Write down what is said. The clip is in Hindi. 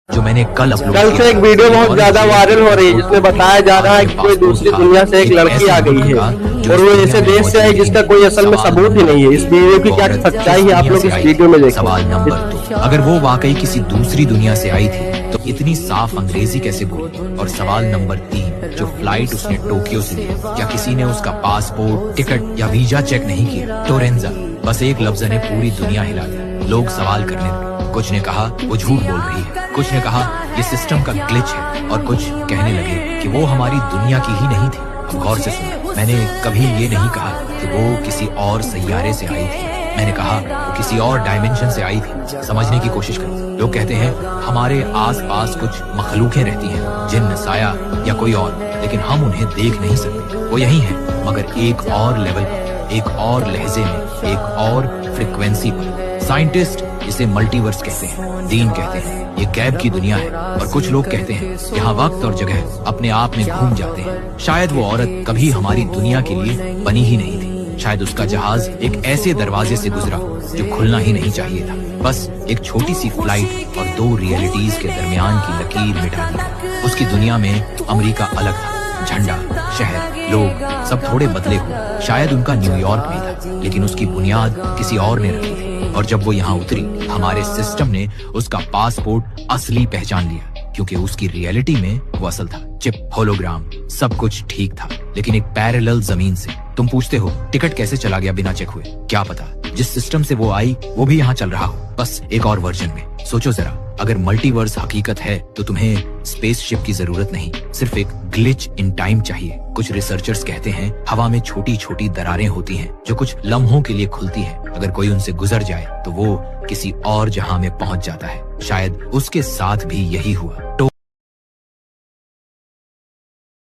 जो मैंने कल कल से एक वीडियो बहुत ज्यादा वायरल हो रही है जिसमें बताया जा रहा है कि कोई दूसरी दुनिया से एक लड़की आ गई है और वो ऐसे देश से है जिसका कोई असल में सबूत ही नहीं है। इस वीडियो की क्या सच्चाई है आप लोग इस वीडियो में देखें। सवाल नंबर 2, अगर वो वाकई किसी दूसरी दुनिया से आई थी तो इतनी साफ अंग्रेजी कैसे बोली। और सवाल नंबर 3, जो फ्लाइट उसने टोक्यो से ली, क्या किसी ने उसका पासपोर्ट, टिकट या वीजा चेक नहीं किया? टोरेंजा। बस एक लफ्ज ने पूरी दुनिया हिला दी। लोग सवाल करने लगे। कुछ ने कहा वो झूठ बोल रही है, कुछ ने कहा ये सिस्टम का ग्लिच है, और कुछ कहने लगे कि वो हमारी दुनिया की ही नहीं थी। अब गौर से सुनो, मैंने कभी ये नहीं कहा कि वो किसी और सैयारे से आई थी। मैंने कहा वो किसी और डायमेंशन से आई थी। समझने की कोशिश करो। लोग कहते हैं हमारे आसपास कुछ मखलूकें रहती हैं, जिन्न, साया या कोई और, लेकिन हम उन्हें देख नहीं सकते। वो यही है, मगर एक और लेवल पर, एक और लहजे में, एक और फ्रिक्वेंसी पर। साइंटिस्ट इसे मल्टीवर्स कहते हैं, दीन कहते हैं ये गैब की दुनिया है, और कुछ लोग कहते हैं यहाँ वक्त और जगह अपने आप में घूम जाते हैं। शायद वो औरत कभी हमारी दुनिया के लिए बनी ही नहीं थी। शायद उसका जहाज एक ऐसे दरवाजे से गुजरा जो खुलना ही नहीं चाहिए था। बस एक छोटी सी फ्लाइट और 2 रियलिटीज के दरमियान की लकीर मिटा दी। उसकी दुनिया में अमेरिका अलग था, झंडा, शहर, लोग सब थोड़े बदले हुए। शायद उनका न्यूयॉर्क भी था, लेकिन उसकी बुनियाद किसी और ने रखी थी। और जब वो यहाँ उतरी, हमारे सिस्टम ने उसका पासपोर्ट असली पहचान लिया, क्योंकि उसकी रियलिटी में वो असल था। चिप, होलोग्राम, सब कुछ ठीक था, लेकिन एक पैरेलल जमीन से। तुम पूछते हो टिकट कैसे चला गया बिना चेक हुए? क्या पता जिस सिस्टम से वो आई वो भी यहाँ चल रहा हो, बस एक और वर्जन में। सोचो जरा, अगर मल्टीवर्स हकीकत है तो तुम्हें स्पेसशिप की जरूरत नहीं, सिर्फ एक ग्लिच इन टाइम चाहिए। कुछ रिसर्चर्स कहते हैं हवा में छोटी छोटी दरारें होती हैं जो कुछ लम्हों के लिए खुलती हैं। अगर कोई उनसे गुजर जाए तो वो किसी और जहां में पहुंच जाता है। शायद उसके साथ भी यही हुआ।